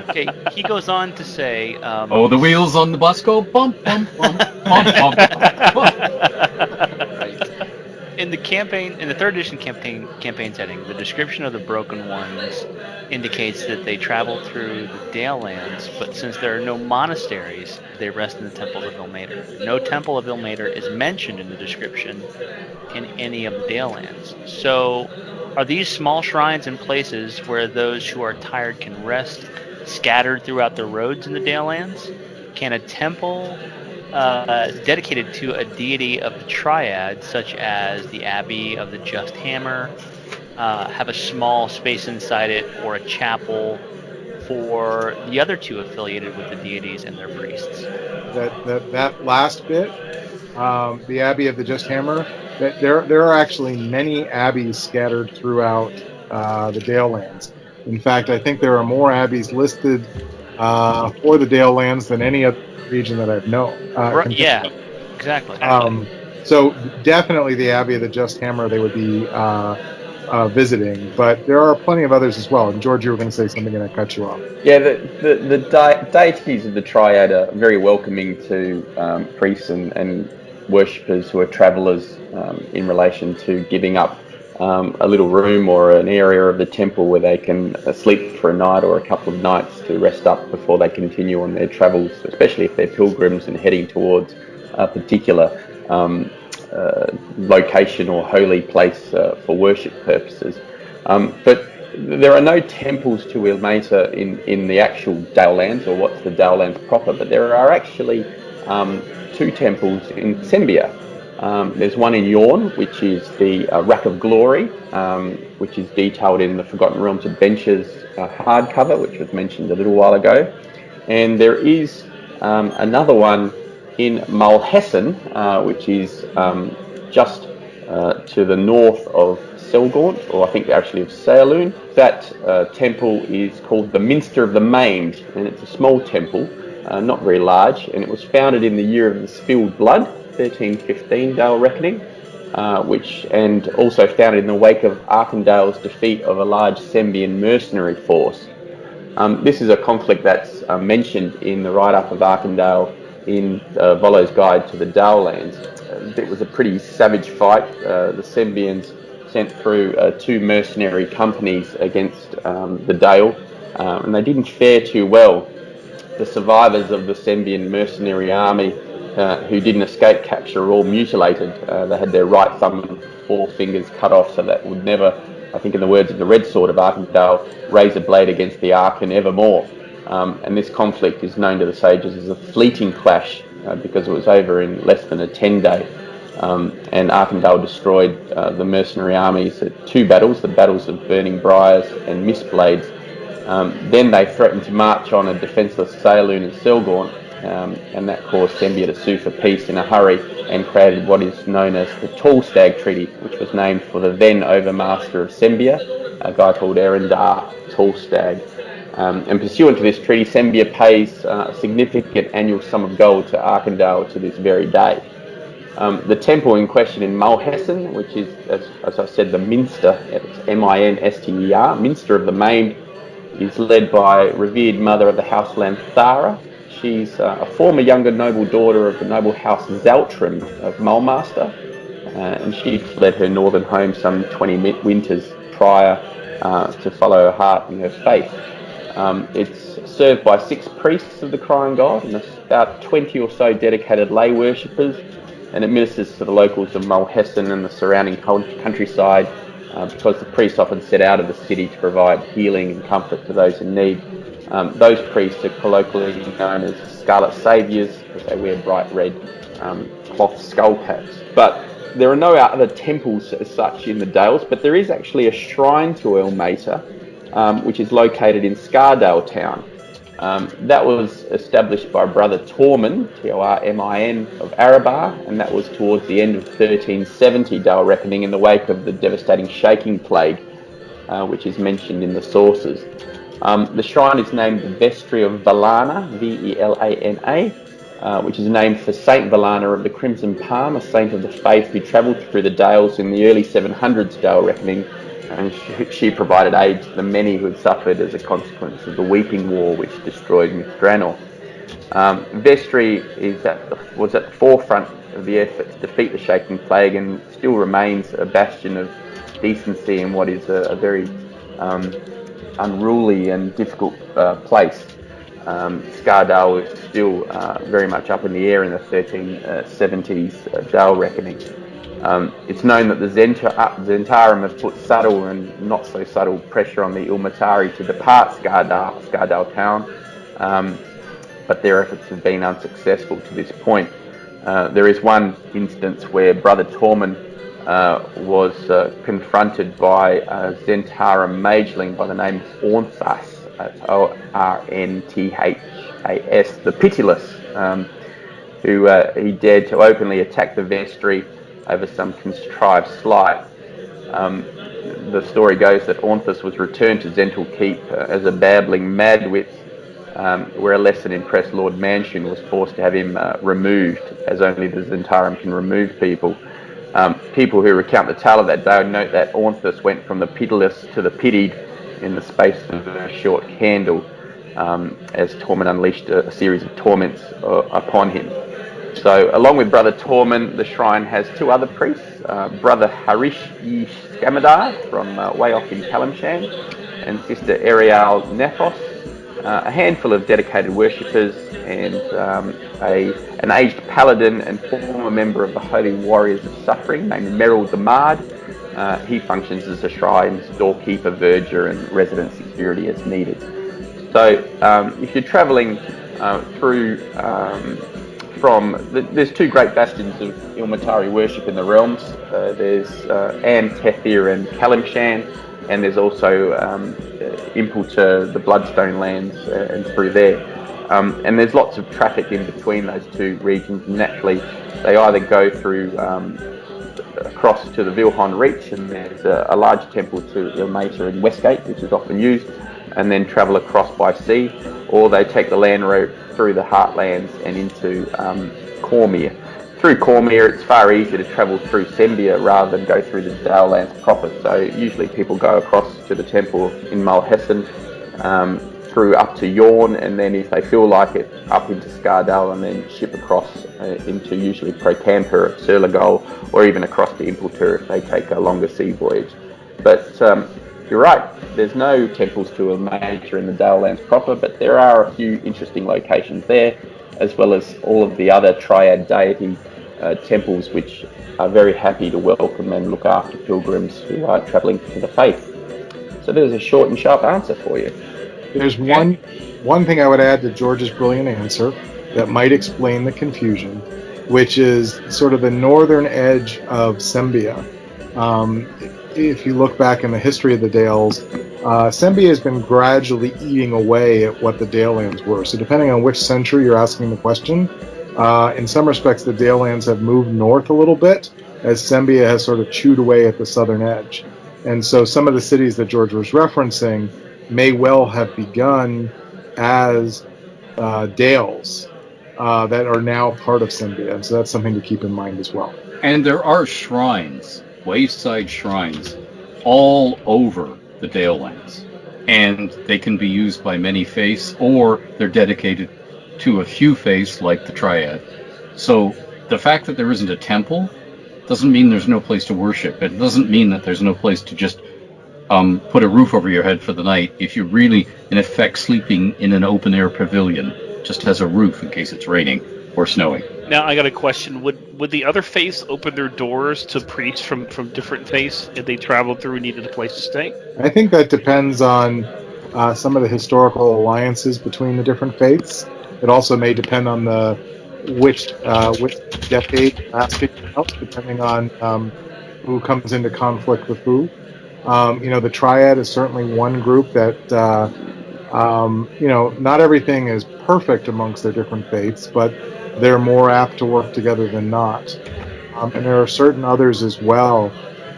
Okay, he goes on to say... the wheels on the bus go bump, bump, bump, bump, bump, bump. In the 3rd edition campaign setting, the description of the Broken Ones indicates that they travel through the Dalelands, but since there are no monasteries, they rest in the temples of Ilmater. No temple of Ilmater is mentioned in the description in any of the Dalelands. So, are these small shrines and places where those who are tired can rest, scattered throughout the roads in the Dalelands? Can a temple dedicated to a deity of the Triad, such as the Abbey of the Just Hammer, have a small space inside it, or a chapel for the other two affiliated with the deities and their priests? That last bit, the Abbey of the Just Hammer, there are actually many abbeys scattered throughout the Dalelands. In fact, I think there are more abbeys listed for the Dalelands than any other region that I've known. Yeah, exactly. So definitely the Abbey of the Just Hammer they would be visiting, but there are plenty of others as well. And George, you were going to say something and I cut you off. Yeah, the deities of the Triad are very welcoming to priests and worshippers who are travellers in relation to giving up a little room or an area of the temple where they can sleep for a night or a couple of nights to rest up before they continue on their travels, especially if they're pilgrims and heading towards a particular location or holy place for worship purposes. But there are no temples to Ilmater in the actual Dalelands, or what's the Dalelands proper, but there are actually 2 temples in Sembia. There's one in Yorn, which is the Rack of Glory, which is detailed in the Forgotten Realms Adventures hardcover, which was mentioned a little while ago. And there is another one in Mulhessen, which is just to the north of Selgaunt, or I think actually of Saloon. That temple is called the Minster of the Maimed, and it's a small temple, not very large, and it was founded in the year of the spilled blood, 1315 Dale reckoning, and also founded in the wake of Arkandale's defeat of a large Sembian mercenary force. This is a conflict that's mentioned in the write-up of Arkandale in Volo's Guide to the Dalelands. It was a pretty savage fight. The Sembians sent through 2 mercenary companies against the Dale, and they didn't fare too well. The survivors of the Sembian mercenary army who didn't escape capture were all mutilated. They had their right thumb and 4 fingers cut off, so that would never, I think in the words of the Red Sword of Arkandale, raise a blade against the Arkan evermore. And this conflict is known to the sages as a fleeting clash because it was over in less than a 10-day. And Arkandale destroyed the mercenary armies at 2 battles, the battles of Burning Briars and Mistblades. Then they threatened to march on a defenceless Saloon and Selgaunt, and that caused Sembia to sue for peace in a hurry and created what is known as the Tall Stag Treaty, which was named for the then overmaster of Sembia, a guy called Erendar Tallstag. And pursuant to this treaty, Sembia pays a significant annual sum of gold to Arkandale to this very day. The temple in question in Mulhessen, which is, as I said, the Minster, it's M-I-N-S-T-E-R, Minster of the Maimed, is led by revered mother of the house Lanthara. She's a former younger noble daughter of the noble house Zaltrim of Mulmaster, and she fled her northern home some 20 winters prior to follow her heart and her faith. It's served by 6 priests of the Crying God and about 20 or so dedicated lay worshippers, and it ministers to the locals of Mulhessen and the surrounding countryside because the priests often set out of the city to provide healing and comfort to those in need. Those priests are colloquially known as Scarlet Saviours because they wear bright red cloth skull caps. But there are no other temples as such in the Dales, but there is actually a shrine to Elmater, which is located in Scardale town. That was established by Brother Tormin, T-O-R-M-I-N, of Arabar, and that was towards the end of 1370 Dale reckoning in the wake of the devastating shaking plague, which is mentioned in the sources. The shrine is named the Vestry of Valana, V-E-L-A-N-A, which is named for Saint Valana of the Crimson Palm, a saint of the faith who travelled through the Dales in the early 700s Dale reckoning, and she provided aid to the many who had suffered as a consequence of the Weeping War, which destroyed Mithranor. Vestry was at the forefront of the effort to defeat the shaking plague and still remains a bastion of decency in what is a very unruly and difficult place. Scardale is still very much up in the air in the 1370s Dale reckoning. It's known that the Zentarum have put subtle and not so subtle pressure on the Ilmatari to depart Scardale town, but their efforts have been unsuccessful to this point. There is one instance where Brother Tormin was confronted by a Zentarum mageling by the name of Ornthas, O-R-N-T-H-A-S, the Pitiless, who he dared to openly attack the vestry over some contrived slight. The story goes that Ornthus was returned to Zental Keep as a babbling madwit, where a less than impressed Lord Mansion was forced to have him removed, as only the Zentarum can remove people. People who recount the tale of that day note that Ornthus went from the pitiless to the pitied in the space of a short candle, as Torment unleashed a series of torments upon him. So, along with Brother Tormin, the shrine has 2 other priests, Brother Harish Y Skamadar from way off in Kalimshan, and Sister Ariel Nephos, a handful of dedicated worshippers, and an aged paladin and former member of the Holy Warriors of Suffering named Merrill Damard. He functions as the shrine's doorkeeper, verger, and resident security as needed. So, if you're travelling through there's 2 great bastions of Ilmatari worship in the realms. There's Am Tethir and Kalimshan, and there's also Impulter, the Bloodstone lands, and through there. And there's lots of traffic in between those two regions. Naturally, they either go through across to the Vilhon Reach, and there's a large temple to Ilmater in Westgate, which is often used, and then travel across by sea, or they take the land route through the Heartlands and into Cormier. Through Cormier, it's far easier to travel through Sembia rather than go through the Dalelands proper. So usually people go across to the temple in Malhessen, through up to Yorn, and then if they feel like it, up into Skardal, and then ship across into usually Procamper at Surligol, or even across to Impeltur if they take a longer sea voyage. But you're right, there's no temples to Ilmater in the Dalelands proper, but there are a few interesting locations there, as well as all of the other Triad deity temples, which are very happy to welcome and look after pilgrims who are travelling to the faith. So there's a short and sharp answer for you. There's one thing I would add to George's brilliant answer that might explain the confusion, which is sort of the northern edge of Sembia. If you look back in the history of the Dales, Sembia has been gradually eating away at what the Dalelands were. So depending on which century you're asking the question, in some respects the Dalelands have moved north a little bit as Sembia has sort of chewed away at the southern edge. And so some of the cities that George was referencing may well have begun as Dales that are now part of Sembia. And so that's something to keep in mind as well. And there are shrines, wayside shrines, all over the Dalelands. And they can be used by many faiths, or they're dedicated to a few faiths like the Triad. So the fact that there isn't a temple doesn't mean there's no place to worship. It doesn't mean that there's no place to just put a roof over your head for the night if you're really, in effect, sleeping in an open-air pavilion, just as a roof in case it's raining or snowing. Now, I got a question. Would the other faiths open their doors to priests from different faiths if they traveled through and needed a place to stay? I think that depends on some of the historical alliances between the different faiths. It also may depend on which decade asking out, depending on who comes into conflict with who. The Triad is certainly one group that, not everything is perfect amongst their different faiths, but they're more apt to work together than not. And there are certain others as well.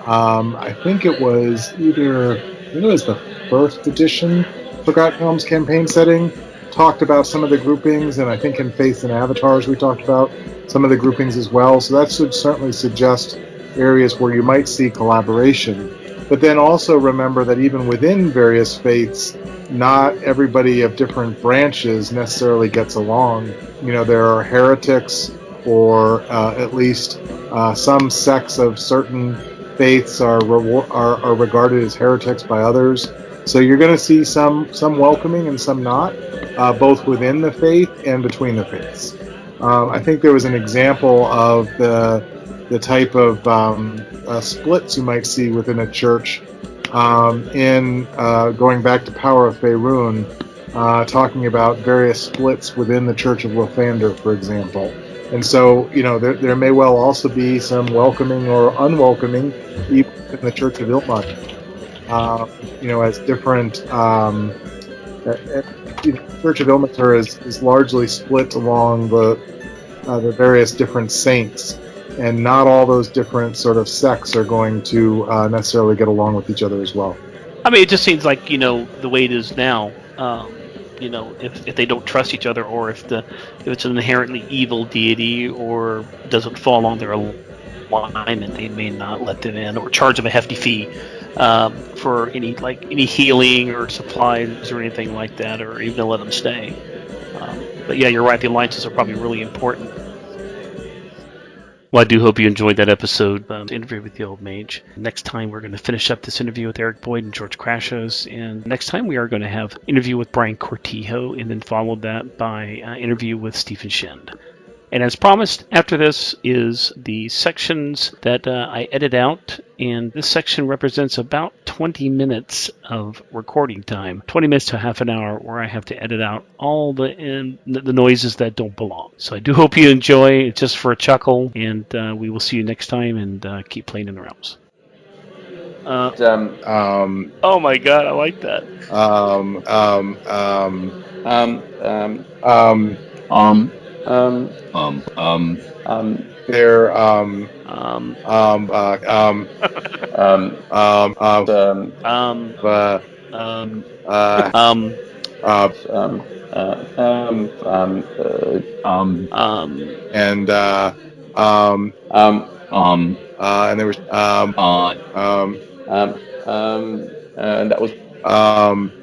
I think it was the first edition Forgotten Realms campaign setting talked about some of the groupings, and I think in Faiths and Avatars we talked about some of the groupings as well. So that should certainly suggest areas where you might see collaboration. But then also remember that even within various faiths, not everybody of different branches necessarily gets along. There are heretics, or at least some sects of certain faiths are regarded as heretics by others. So you're going to see some welcoming and some not, both within the faith and between the faiths. I think there was an example of the type of splits you might see within a church in going back to Power of Faerun, talking about various splits within the Church of Lathander, for example. And so, there may well also be some welcoming or unwelcoming even in the Church of Ilmater. As different... Church of Ilmater is largely split along the various different saints, and not all those different sort of sects are going to necessarily get along with each other as well. I mean, it just seems like, the way it is now, if they don't trust each other, or if it's an inherently evil deity or doesn't fall along their alignment, they may not let them in or charge them a hefty fee for any healing or supplies or anything like that, or even to let them stay. But yeah, you're right. The alliances are probably really important. Well, I do hope you enjoyed that episode, interview with the Old Mage. Next time, we're going to finish up this interview with Eric Boyd and George Crashos, and next time we are going to have an interview with Brian Cortijo, and then follow that by an interview with Stephen Shind. And as promised, after this is the sections that I edit out, and this section represents about 20 minutes of recording time, 20 minutes to half an hour, where I have to edit out all the noises that don't belong. So I do hope you enjoy. It's just for a chuckle, and we will see you next time, and keep playing in the realms. Oh my god, I like that. They're and and there was and that was um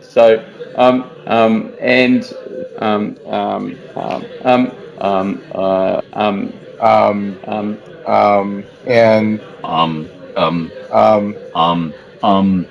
so and and um, um, um um, um,